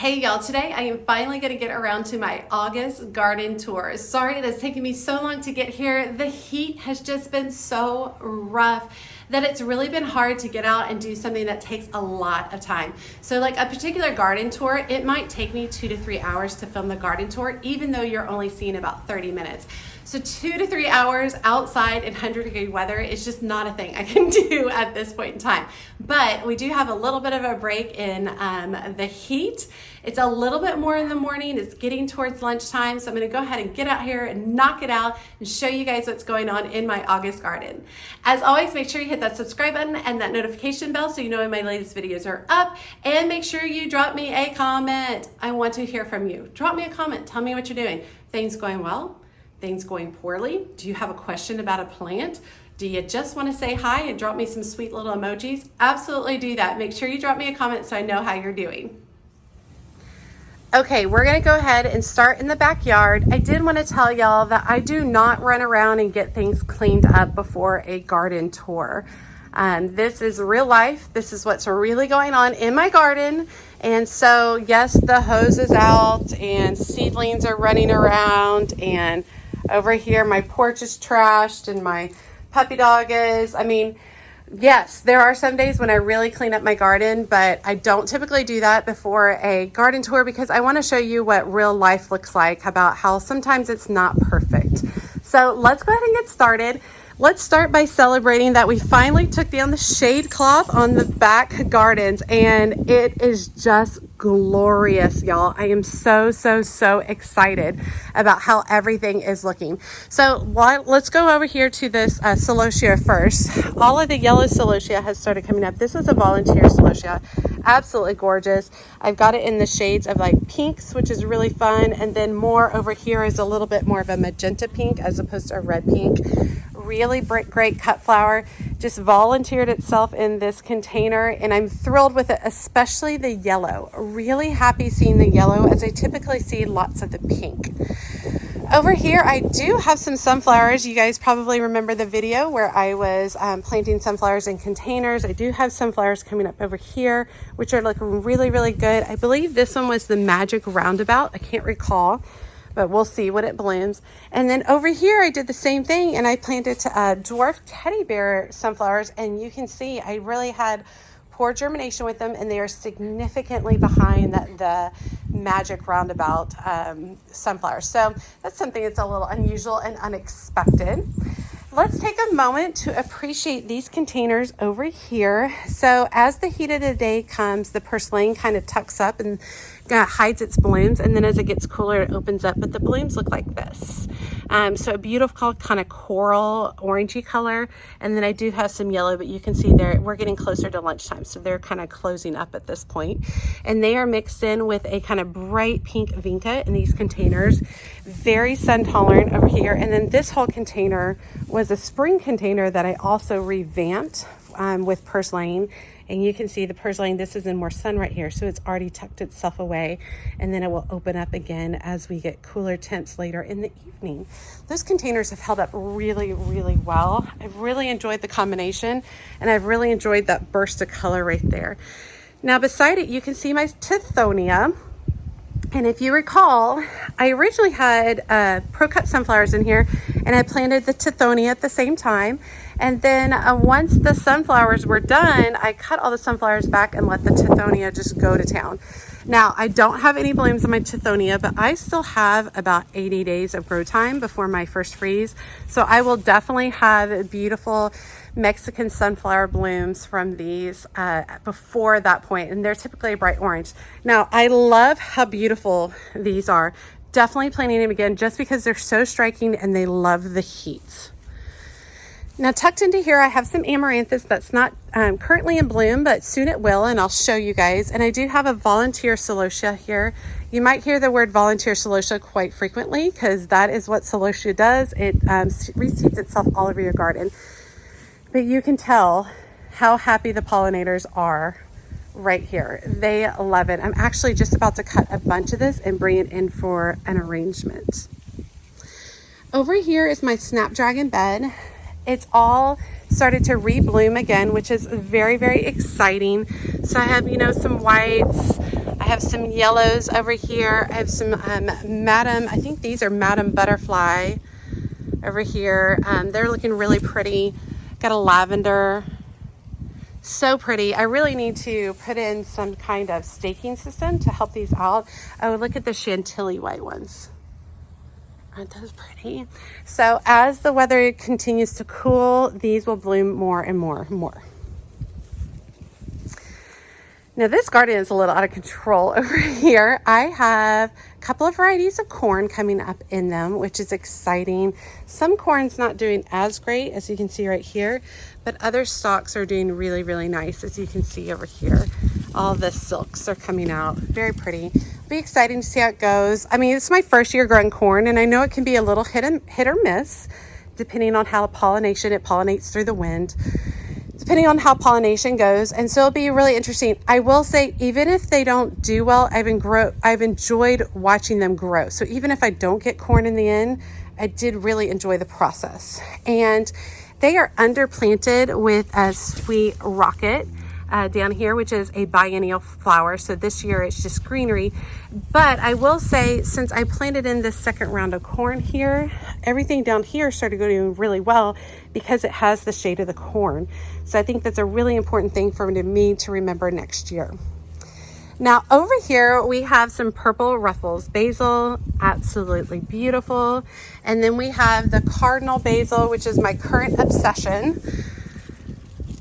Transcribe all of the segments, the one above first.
Hey y'all, today I am finally going to get around to my August garden tour. Sorry it has taken me so long to get here. The heat has just been so rough that it's really been hard to get out and do something that takes a lot of time. So like a particular garden tour, it might take me 2 to 3 hours to film the garden tour, even though you're only seeing about 30 minutes. So 2 to 3 hours outside in 100-degree weather is just not a thing I can do at this point in time. But we do have a little bit of a break in the heat. It's a little bit more in the morning. It's getting towards lunchtime. So I'm gonna go ahead and get out here and knock it out and show you guys what's going on in my August garden. As always, make sure you hit that subscribe button and that notification bell so you know when my latest videos are up. And make sure you drop me a comment. I want to hear from you. Drop me a comment. Tell me what you're doing. Things going well? Things going poorly? Do you have a question about a plant? Do you just want to say hi and drop me some sweet little emojis? Absolutely do that. Make sure you drop me a comment so I know how you're doing. Okay, we're gonna go ahead and start in the backyard. I did want to tell y'all that I do not run around and get things cleaned up before a garden tour. This is real life. This is what's really going on in my garden. And so yes, the hose is out and seedlings are running around, and over here my porch is trashed and my puppy dog is. Yes, there are some days when I really clean up my garden, but I don't typically do that before a garden tour because I want to show you what real life looks like, about how sometimes it's not perfect. So let's go ahead and get started. Let's start by celebrating that we finally took down the shade cloth on the back gardens, and it is just glorious, y'all. I am so excited about how everything is looking. So let's go over here to this celosia first. All of the yellow celosia has started coming up. This is a volunteer celosia. Absolutely gorgeous. I've got it in the shades of like pinks, which is really fun. And then more over here is a little bit more of a magenta pink as opposed to a red pink. Really great cut flower. Just volunteered itself in this container, and I'm thrilled with it, especially the yellow. Really happy seeing the yellow, as I typically see lots of the pink. Over here, I do have some sunflowers. You guys probably remember the video where I was planting sunflowers in containers. I do have sunflowers coming up over here, which are looking really good. I believe this one was the Magic Roundabout. I can't recall, but we'll see what it blooms. And then over here, I did the same thing, and I planted dwarf teddy bear sunflowers, and you can see I really had poor germination with them, and they are significantly behind the Magic Roundabout sunflowers. So that's something that's a little unusual and unexpected. Let's take a moment to appreciate these containers over here. So as the heat of the day comes, the purslane kind of tucks up and hides its blooms, and then as it gets cooler, it opens up, but the blooms look like this. So a beautiful kind of coral orangey color, and then I do have some yellow, but you can see there we're getting closer to lunchtime, so they're kind of closing up at this point. And they are mixed in with a kind of bright pink vinca in these containers. Very sun tolerant over here. And then this whole container was a spring container that I also revamped with purslane. And you can see the purslane, this is in more sun right here, so it's already tucked itself away, and then it will open up again as we get cooler temps later in the evening. Those containers have held up really well. I've really enjoyed the combination, and I've really enjoyed that burst of color right there. Now beside it, you can see my tithonia. And if you recall, I originally had pro-cut sunflowers in here, and I planted the tithonia at the same time. And then once the sunflowers were done, I cut all the sunflowers back and let the tithonia just go to town. Now, I don't have any blooms on my tithonia, but I still have about 80 days of grow time before my first freeze. So I will definitely have beautiful Mexican sunflower blooms from these before that point, and they're typically a bright orange. Now, I love how beautiful these are. Definitely planting them again just because they're so striking and they love the heat. Now tucked into here, I have some amaranthus that's not currently in bloom, but soon it will, and I'll show you guys. And I do have a volunteer celosia here. You might hear the word volunteer celosia quite frequently because that is what celosia does. It reseeds itself all over your garden. But you can tell how happy the pollinators are right here. They love it. I'm actually just about to cut a bunch of this and bring it in for an arrangement. Over here is my snapdragon bed. It's all started to rebloom again, which is very exciting. So I have, some whites, I have some yellows over here. I have some Madam, I think these are Madam Butterfly over here. They're looking really pretty. Got a lavender. So pretty. I really need to put in some kind of staking system to help these out. Oh, look at the Chantilly white ones. Aren't those pretty? So as the weather continues to cool, these will bloom more and more and more. Now this garden is a little out of control over here. I have a couple of varieties of corn coming up in them, which is exciting. Some corn's not doing as great, as you can see right here, but other stalks are doing really, really nice, as you can see over here. All the silks are coming out, very pretty. Be exciting to see how it goes. I mean, it's my first year growing corn, and I know it can be a little hit or miss, depending on how it pollinates through the wind. Depending on how pollination goes. And so it'll be really interesting. I will say, even if they don't do well, I've enjoyed watching them grow. So even if I don't get corn in the end, I did really enjoy the process. And they are underplanted with a sweet rocket down here, which is a biennial flower. So this year it's just greenery. But I will say, since I planted in this second round of corn here, everything down here started going really well because it has the shade of the corn. So I think that's a really important thing for me to remember next year. Now over here we have some purple ruffles basil, absolutely beautiful. And then we have the cardinal basil, which is my current obsession.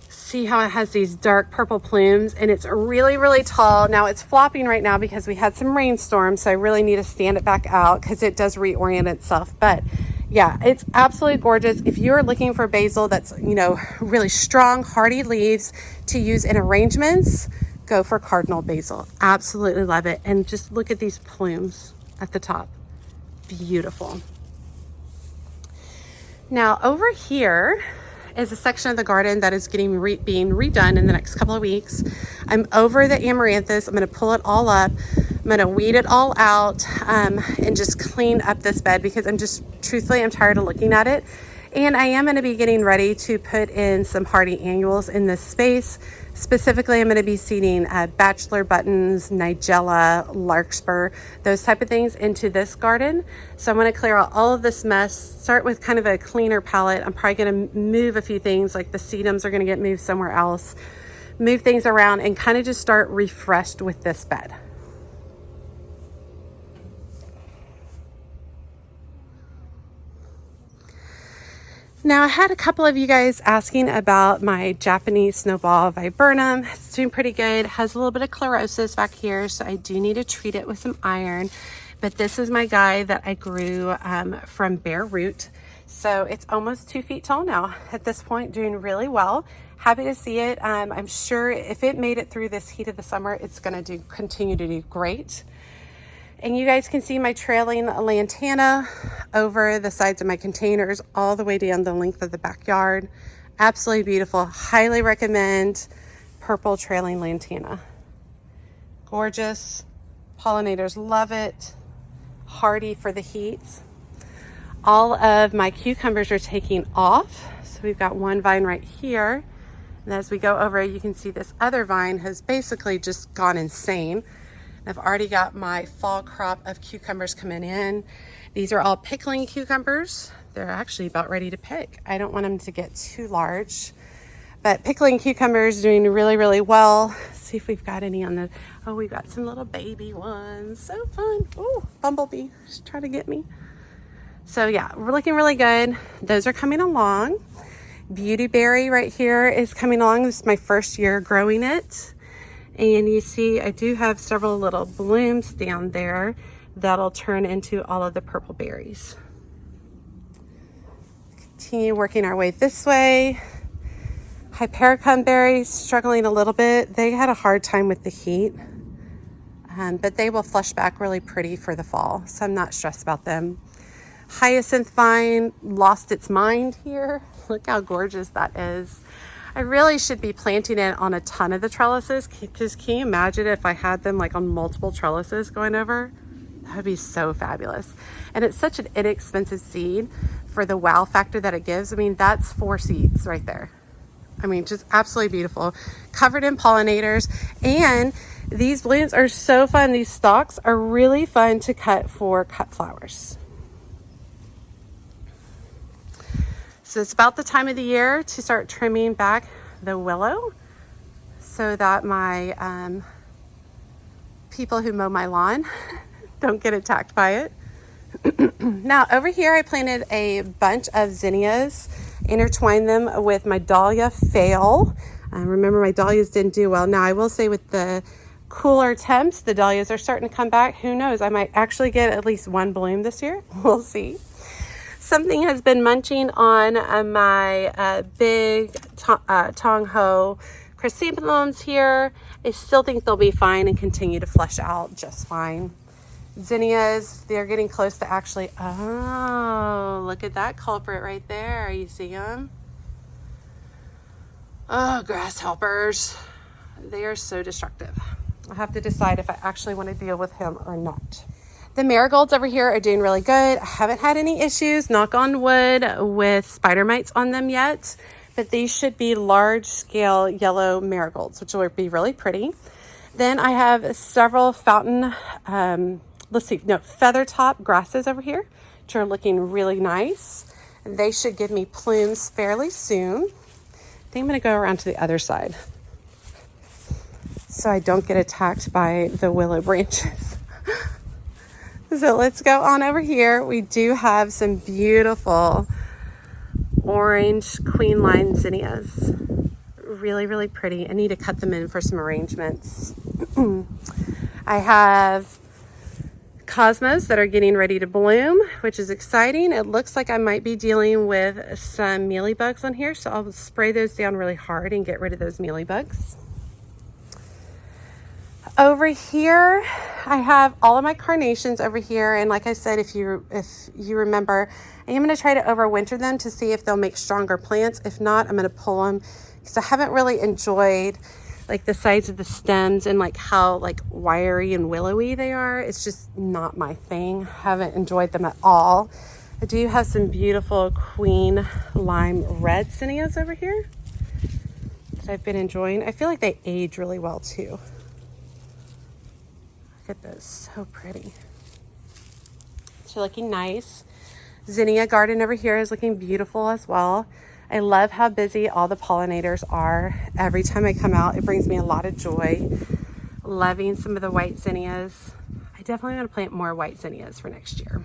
See how it has these dark purple plumes, and it's really, really tall. Now it's flopping right now because we had some rainstorms, so I really need to stand it back out because it does reorient itself. But yeah, it's absolutely gorgeous. If you're looking for basil that's, you know, really strong, hardy leaves to use in arrangements, go for cardinal basil. Absolutely love it. And just look at these plumes at the top. Beautiful. Now over here is a section of the garden that is being redone in the next couple of weeks. I'm over the amaranthus. I'm going to pull it all up. I'm going to weed it all out and just clean up this bed because I'm tired of looking at it. And I am going to be getting ready to put in some hardy annuals in this space. Specifically, I'm going to be seeding bachelor buttons, nigella, larkspur, those type of things into this garden. So I'm going to clear out all of this mess, start with kind of a cleaner palette. I'm probably going to move a few things, like the sedums are going to get moved somewhere else, move things around, and kind of just start refreshed with this bed. Now, I had a couple of you guys asking about my Japanese snowball viburnum. It's doing pretty good. It has a little bit of chlorosis back here, so I do need to treat it with some iron. But this is my guy that I grew from bare root. So it's almost 2 feet tall now at this point, doing really well. Happy to see it. I'm sure if it made it through this heat of the summer, it's going to continue to do great. And you guys can see my trailing lantana over the sides of my containers all the way down the length of the backyard. Absolutely beautiful. Highly recommend purple trailing lantana. Gorgeous. Pollinators love it. Hardy for the heat. All of my cucumbers are taking off. So we've got one vine right here. And as we go over, you can see this other vine has basically just gone insane. I've already got my fall crop of cucumbers coming in. These are all pickling cucumbers. They're actually about ready to pick. I don't want them to get too large, but pickling cucumbers doing really, really well. Let's see if we've got any on the, oh, we've got some little baby ones. So fun. Oh, bumblebee, just trying to get me. So yeah, we're looking really good. Those are coming along. Beautyberry right here is coming along. This is my first year growing it. And you see, I do have several little blooms down there that'll turn into all of the purple berries. Continue working our way this way. Hypericum berries struggling a little bit. They had a hard time with the heat, but they will flush back really pretty for the fall, so I'm not stressed about them. Hyacinth vine lost its mind here. Look how gorgeous that is. I really should be planting it on a ton of the trellises, because can you imagine if I had them like on multiple trellises going over? That would be so fabulous. And it's such an inexpensive seed for the wow factor that it gives. I mean, that's 4 seeds right there. I mean, just absolutely beautiful. Covered in pollinators. And These blooms are so fun. These stalks are really fun to cut for cut flowers. So it's about the time of the year to start trimming back the willow so that my people who mow my lawn don't get attacked by it. Now over here I planted a bunch of zinnias, intertwined them with my dahlia fail. Remember, my dahlias didn't do well. Now I will say with the cooler temps, the dahlias are starting to come back. Who knows, I might actually get at least one bloom this year. We'll see. Something has been munching on my big Tong Ho chrysanthemums here. I still think they'll be fine and continue to flush out just fine. Zinnias, they're getting close to actually, oh, look at that culprit right there. You see them? Oh, grasshoppers. They are so destructive. I'll have to decide if I actually want to deal with him or not. The marigolds over here are doing really good. I haven't had any issues, knock on wood, with spider mites on them yet, but these should be large scale yellow marigolds, which will be really pretty. Then I have several feather top grasses over here, which are looking really nice. They should give me plumes fairly soon. I think I'm going to go around to the other side so I don't get attacked by the willow branches. So let's go on over here. We do have some beautiful orange queen line zinnias. Really, really pretty. I need to cut them in for some arrangements. I have cosmos that are getting ready to bloom, which is exciting. It looks like I might be dealing with some mealybugs on here, so I'll spray those down really hard and get rid of those mealybugs. Over here, I have all of my carnations over here, and like I said, if you remember, I am going to try to overwinter them to see if they'll make stronger plants. If not, I'm going to pull them because I haven't really enjoyed like the sides of the stems and like how like wiry and willowy they are. It's just not my thing. Haven't enjoyed them at all. I do have some beautiful queen lime red zinnias over here that I've been enjoying. I feel like they age really well too. Look at this, so pretty. So looking nice. Zinnia garden over here is looking beautiful as well. I love how busy all the pollinators are. Every time I come out, it brings me a lot of joy. Loving some of the white zinnias. I definitely want to plant more white zinnias for next year.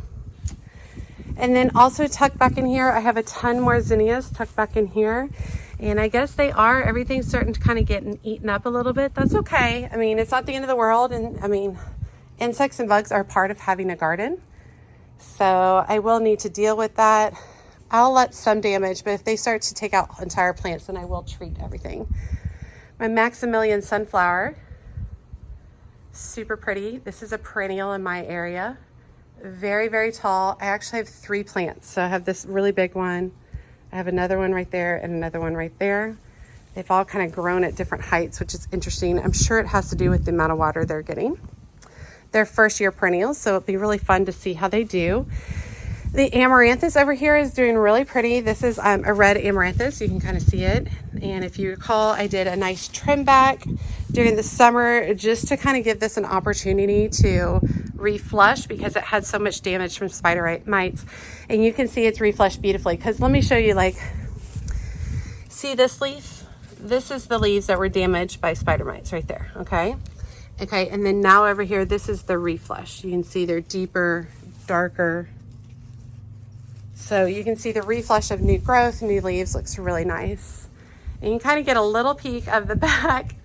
And then also tucked back in here, I have a ton more zinnias tucked back in here. And I guess everything's starting to kind of get eaten up a little bit. That's okay. I mean, it's not the end of the world. And I mean, insects and bugs are part of having a garden. So I will need to deal with that. I'll let some damage, but if they start to take out entire plants, then I will treat everything. My Maximilian sunflower, super pretty. This is a perennial in my area. Very, very tall. I actually have 3 plants. So I have this really big one. I have another one right there and another one right there. They've all kind of grown at different heights, which is interesting. I'm sure it has to do with the amount of water they're getting. They're first year perennials, so it'll be really fun to see how they do. The amaranthus over here is doing really pretty. This is a red amaranthus. You can kind of see it. And if you recall, I did a nice trim back during the summer just to kind of give this an opportunity to reflush because it had so much damage from spider mites. And you can see it's reflushed beautifully because let me show you, like, see this leaf? This is the leaves that were damaged by spider mites right there, okay? Okay, and then now over here, this is the reflush. You can see they're deeper, darker. So you can see the reflush of new growth, new leaves looks really nice. And you can kind of get a little peek of the back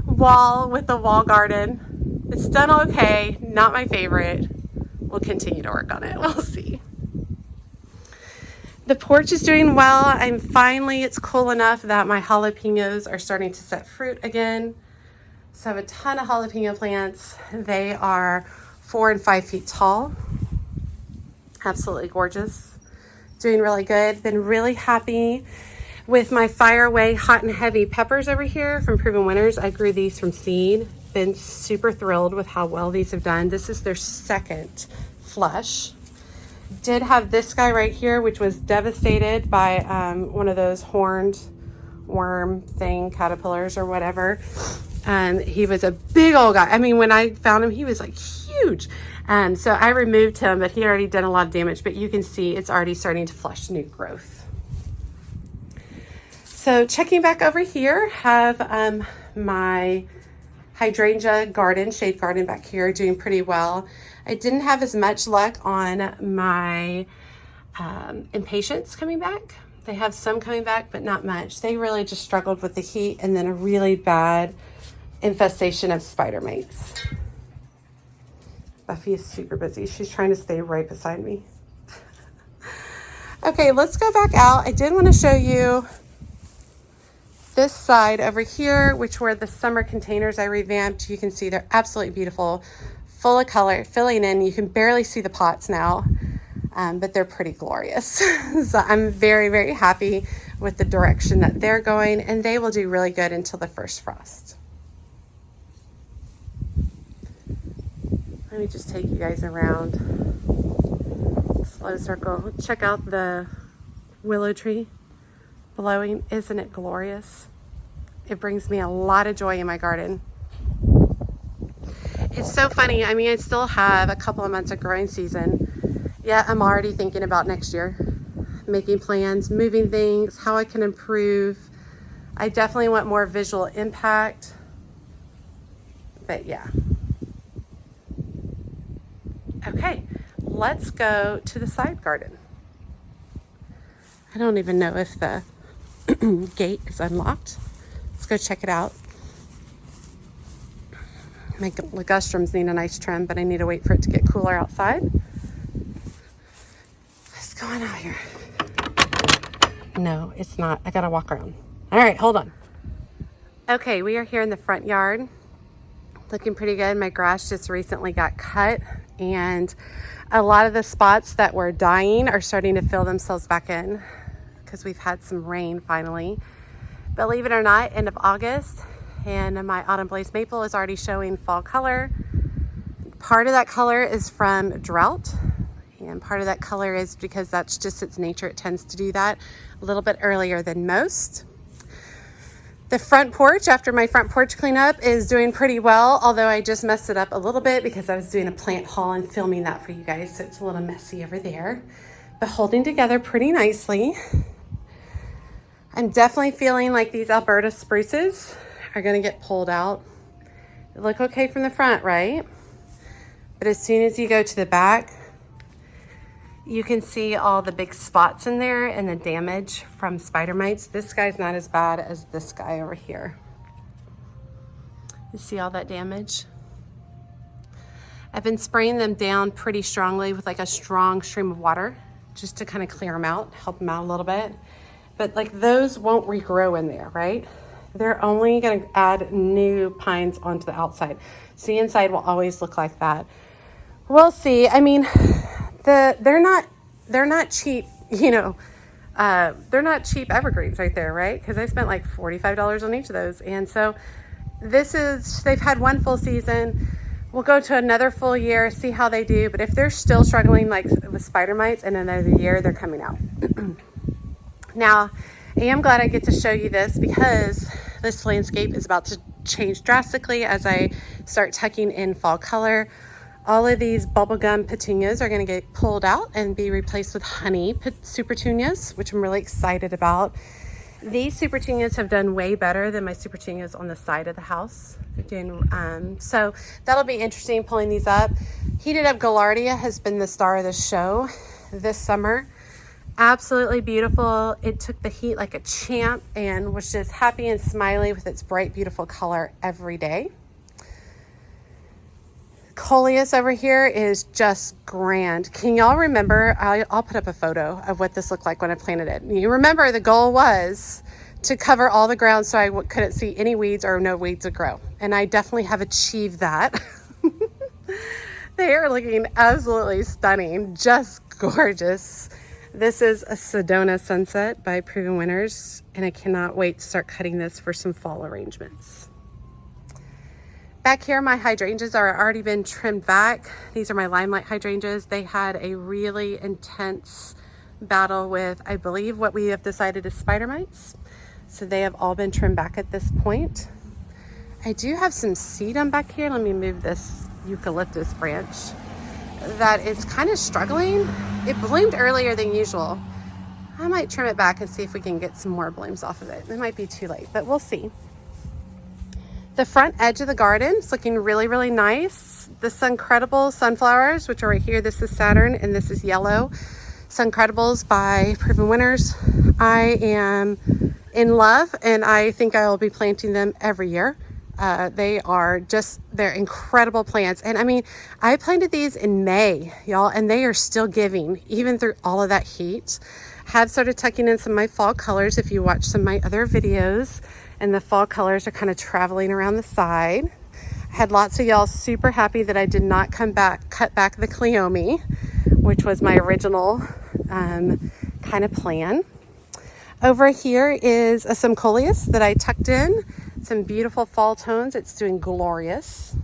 wall with the wall garden. It's done okay, not my favorite. We'll continue to work on it, we'll see. The porch is doing well. It's cool enough that my jalapenos are starting to set fruit again. So I have a ton of jalapeno plants. They are 4 and 5 feet tall. Absolutely gorgeous. Doing really good. Been really happy with my Fire Away hot and heavy peppers over here from Proven Winners. I grew these from seed. Been super thrilled with how well these have done. This is their second flush. Did have this guy right here, which was devastated by one of those horned worm thing, caterpillars or whatever. He was a big old guy. I mean, when I found him, he was like huge. So I removed him, but he had already done a lot of damage, but you can see it's already starting to flush new growth. So checking back over here, have my hydrangea garden, shade garden back here, doing pretty well. I didn't have as much luck on my impatiens coming back. They have some coming back, but not much. They really just struggled with the heat and then a really bad infestation of spider mites. Buffy is super busy. She's trying to stay right beside me. Okay, let's go back out. I did want to show you this side over here, which were the summer containers I revamped. You can see they're absolutely beautiful, full of color, filling in. You can barely see the pots now, but they're pretty glorious. So I'm very, very happy with the direction that they're going, and they will do really good until the first frost. Let me just take you guys around. Slow circle. Check out the willow tree blowing. Isn't it glorious? It brings me a lot of joy in my garden. It's so funny. I mean, I still have a couple of months of growing season, yet I'm already thinking about next year, making plans, moving things, how I can improve. I definitely want more visual impact, but yeah. Okay, let's go to the side garden. I don't even know if the gate is unlocked. Let's go check it out. My ligustrums need a nice trim, but I need to wait for it to get cooler outside. What's going on here? No, it's not. I gotta walk around. All right, hold on. Okay, we are here in the front yard. Looking pretty good. My grass just recently got cut, and a lot of the spots that were dying are starting to fill themselves back in because we've had some rain finally. Believe it or not, end of August, and my autumn blaze maple is already showing fall color. Part of that color is from drought, and part of that color is because that's just its nature. It tends to do that a little bit earlier than most. The front porch, after my front porch cleanup, is doing pretty well, although I just messed it up a little bit because I was doing a plant haul and filming that for you guys, so it's a little messy over there, but holding together pretty nicely. I'm definitely feeling like these Alberta spruces are going to get pulled out. They look okay from the front, right? But as soon as you go to the back, you can see all the big spots in there and the damage from spider mites. This guy's not as bad as this guy over here. You see all that damage? I've been spraying them down pretty strongly with like a strong stream of water just to kind of clear them out, help them out a little bit. But like those won't regrow in there, right? They're only going to add new pines onto the outside. So the inside will always look like that. We'll see. I mean, they're not cheap, you know, they're not cheap evergreens right there, right? Because I spent like $45 on each of those. And so they've had one full season. We'll go to another full year, see how they do. But if they're still struggling like with spider mites in another year, they're coming out. Now, I am glad I get to show you this because this landscape is about to change drastically as I start tucking in fall color. All of these bubblegum petunias are going to get pulled out and be replaced with honey supertunias, which I'm really excited about. These supertunias have done way better than my supertunias on the side of the house. They're doing, so that'll be interesting pulling these up. Heated up Gaillardia has been the star of the show this summer. Absolutely beautiful. It took the heat like a champ and was just happy and smiley with its bright, beautiful color every day. Coleus over here is just grand. Can y'all remember? I'll put up a photo of what this looked like when I planted it. You remember the goal was to cover all the ground so I couldn't see any weeds or no weeds to grow. And I definitely have achieved that. They are looking absolutely stunning, just gorgeous. This is a Sedona Sunset by Proven Winners, and I cannot wait to start cutting this for some fall arrangements. Back here, my hydrangeas are already been trimmed back. These are my limelight hydrangeas. They had a really intense battle with, I believe, what we have decided is spider mites. So they have all been trimmed back at this point. I do have some sedum back here. Let me move this eucalyptus branch that is kind of struggling. It bloomed earlier than usual. I might trim it back and see if we can get some more blooms off of it. It might be too late, but we'll see. The front edge of the garden is looking really, really nice. The Suncredible sunflowers, which are right here. This is Saturn and this is yellow. Suncredibles by Proven Winners. I am in love and I think I will be planting them every year. They're incredible plants. And I mean, I planted these in May, y'all, and they are still giving even through all of that heat. Have started tucking in some of my fall colors if you watch some of my other videos, and the fall colors are kind of traveling around the side. I had lots of y'all super happy that I did not cut back the Cleome, which was my original kind of plan. Over here is a Simcoleus that I tucked in. Some beautiful fall tones. It's doing glorious.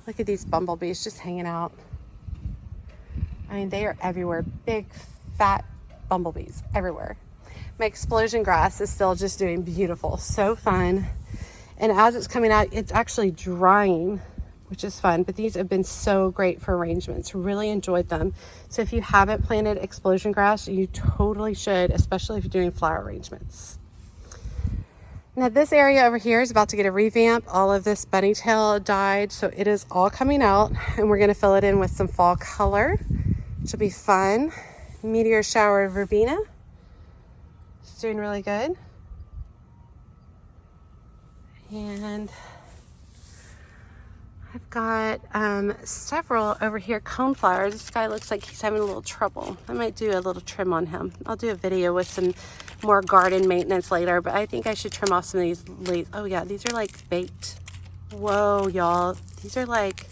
Look at these bumblebees just hanging out. I mean, they are everywhere. Big, fat bumblebees everywhere. My explosion grass is still just doing beautiful. So fun. And as it's coming out, it's actually drying, which is fun. But these have been so great for arrangements. Really enjoyed them. So if you haven't planted explosion grass, you totally should, especially if you're doing flower arrangements. Now this area over here is about to get a revamp. All of this bunny tail died, so it is all coming out, and we're gonna fill it in with some fall color, which will be fun. Meteor shower verbena. It's doing really good. And I've got several over here, coneflowers. This guy looks like he's having a little trouble. I might do a little trim on him. I'll do a video with some more garden maintenance later, but I think I should trim off some of these leaves. Oh yeah, these are like baked. Whoa, y'all. These are like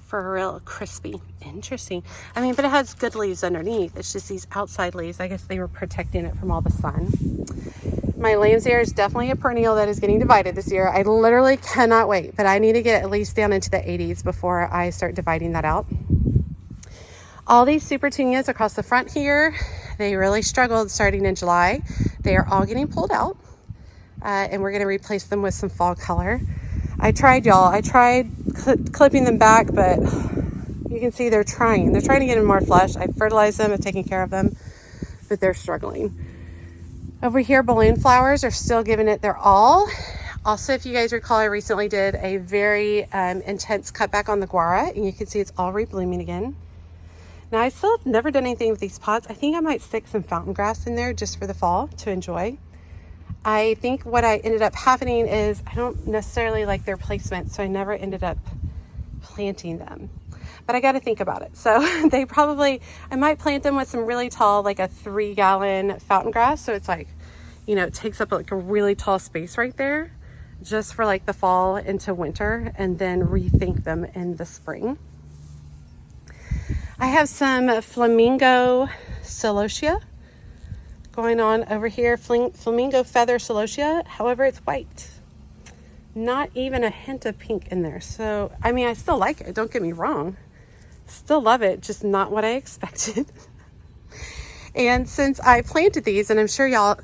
for real crispy. Interesting. I mean, but it has good leaves underneath. It's just these outside leaves. I guess they were protecting it from all the sun. My lamb's ear is definitely a perennial that is getting divided this year. I literally cannot wait, but I need to get at least down into the 80s before I start dividing that out. All these super petunias across the front here, they really struggled starting in July. They are all getting pulled out, and we're going to replace them with some fall color. I tried, y'all. I tried clipping them back, but you can see they're trying. They're trying to get in more flush. I fertilized them, I've taken care of them, but they're struggling. Over here, balloon flowers are still giving it their all. Also, if you guys recall, I recently did a very intense cutback on the guara, and you can see it's all reblooming again. Now, I still have never done anything with these pots. I think I might stick some fountain grass in there just for the fall to enjoy. I think what I ended up happening is I don't necessarily like their placement, so I never ended up planting them. But I got to think about it. So I might plant them with some really tall, like a 3-gallon fountain grass. So it's like, you know, it takes up like a really tall space right there just for like the fall into winter, and then rethink them in the spring. I have some flamingo celosia going on over here. Flamingo feather celosia. However, it's white. Not even a hint of pink in there. So, I mean, I still like it. Don't get me wrong. Still love it, just not what I expected. And since I planted these, and I'm sure y'all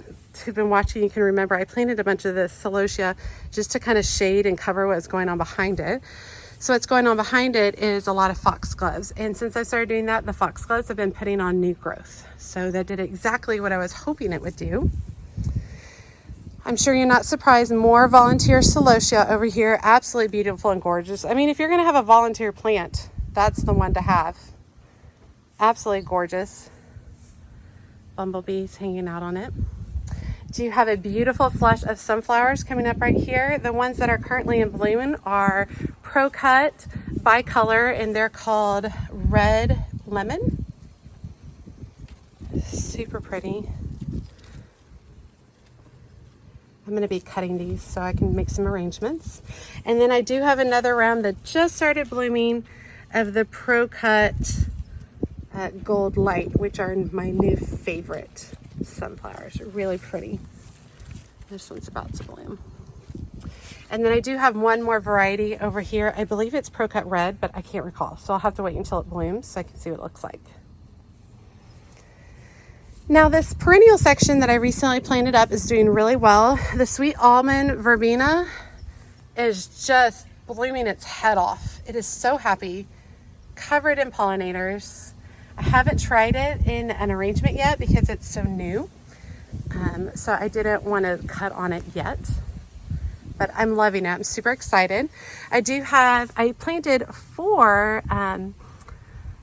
who've been watching, you can remember, I planted a bunch of this celosia just to kind of shade and cover what's going on behind it. So what's going on behind it is a lot of foxgloves. And since I started doing that, the foxgloves have been putting on new growth. So that did exactly what I was hoping it would do. I'm sure you're not surprised, more volunteer celosia over here. Absolutely beautiful and gorgeous. I mean, if you're gonna have a volunteer plant, that's the one to have. Absolutely gorgeous. Bumblebees hanging out on it. Do you have a beautiful flush of sunflowers coming up right here? The ones that are currently in bloom are Pro Cut bicolor, and they're called Red Lemon. Super pretty. I'm going to be cutting these so I can make some arrangements. And then I do have another round that just started blooming of the Pro Cut Gold Light, which are my new favorite sunflowers. Really pretty. This one's about to bloom. And then I do have one more variety over here. I believe it's Pro Cut Red, but I can't recall. So I'll have to wait until it blooms so I can see what it looks like. Now this perennial section that I recently planted up is doing really well. The sweet almond verbena is just blooming its head off. It is so happy, covered in pollinators. I haven't tried it in an arrangement yet because it's so new. So I didn't want to cut on it yet, but I'm loving it. I'm super excited. I planted 4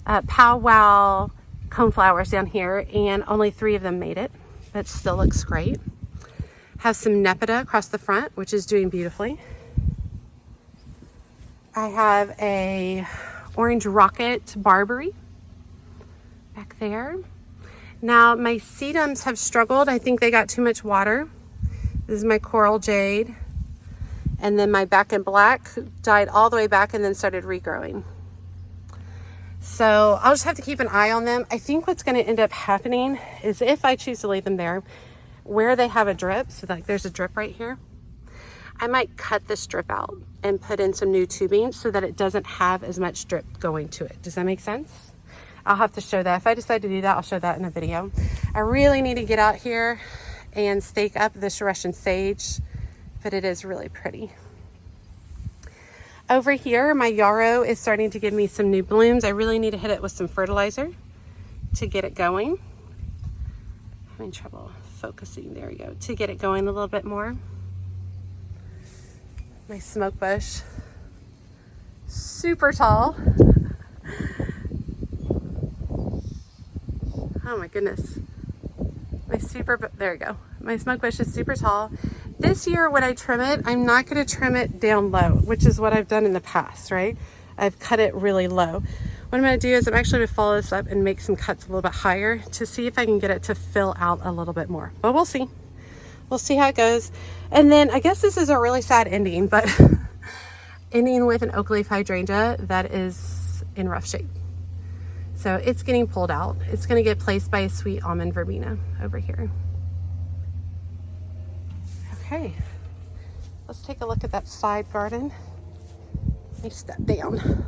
powwow coneflowers down here, and only 3 of them made it, but still looks great. Have some nepeta across the front, which is doing beautifully. I have a orange rocket barberry back there. Now my sedums have struggled. I think they got too much water. This is my coral jade. And then my back and black died all the way back and then started regrowing. So I'll just have to keep an eye on them. I think what's going to end up happening is if I choose to leave them there, where they have a drip, so like there's a drip right here, I might cut this drip out and put in some new tubing so that it doesn't have as much drip going to it. Does that make sense? I'll have to show that. If I decide to do that, I'll show that in a video. I really need to get out here and stake up this Russian sage, but it is really pretty. Over here, my yarrow is starting to give me some new blooms. I really need to hit it with some fertilizer to get it going. I'm having trouble focusing. There we go. To get it going a little bit more. My smoke bush, super tall. Oh my goodness. There we go. My smoke bush is super tall. This year when I trim it, I'm not going to trim it down low, which is what I've done in the past, right? I've cut it really low. What I'm going to do is I'm actually going to follow this up and make some cuts a little bit higher to see if I can get it to fill out a little bit more. But we'll see. We'll see how it goes. And then I guess this is a really sad ending, but ending with an oak leaf hydrangea that is in rough shape. So it's getting pulled out. It's going to get placed by a sweet almond verbena over here. Okay, let's take a look at that side garden. Let me step down.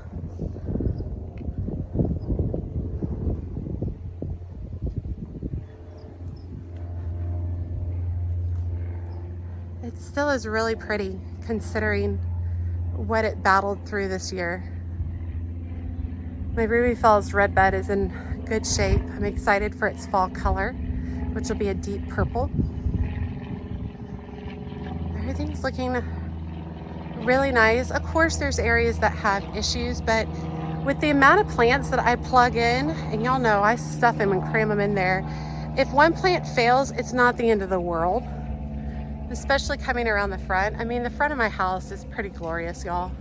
It still is really pretty considering what it battled through this year. My Ruby Falls red bed is in good shape. I'm excited for its fall color, which will be a deep purple. Everything's looking really nice. Of course, there's areas that have issues, but with the amount of plants that I plug in, and y'all know I stuff them and cram them in there, if one plant fails, it's not the end of the world, especially coming around the front. I mean, the front of my house is pretty glorious, y'all.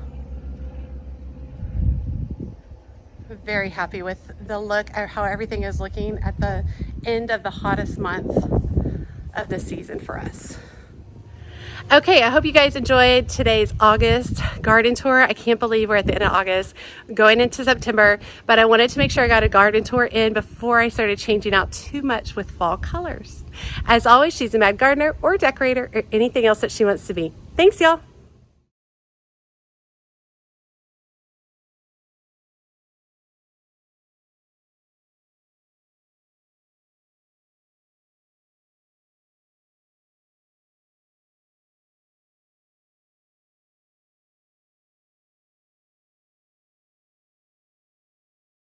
I'm very happy with the look at how everything is looking at the end of the hottest month of the season for us. Okay, I hope you guys enjoyed today's August garden tour. I can't believe we're at the end of August, going into September, but I wanted to make sure I got a garden tour in before I started changing out too much with fall colors. As always, she's a mad gardener or decorator or anything else that she wants to be. Thanks, y'all.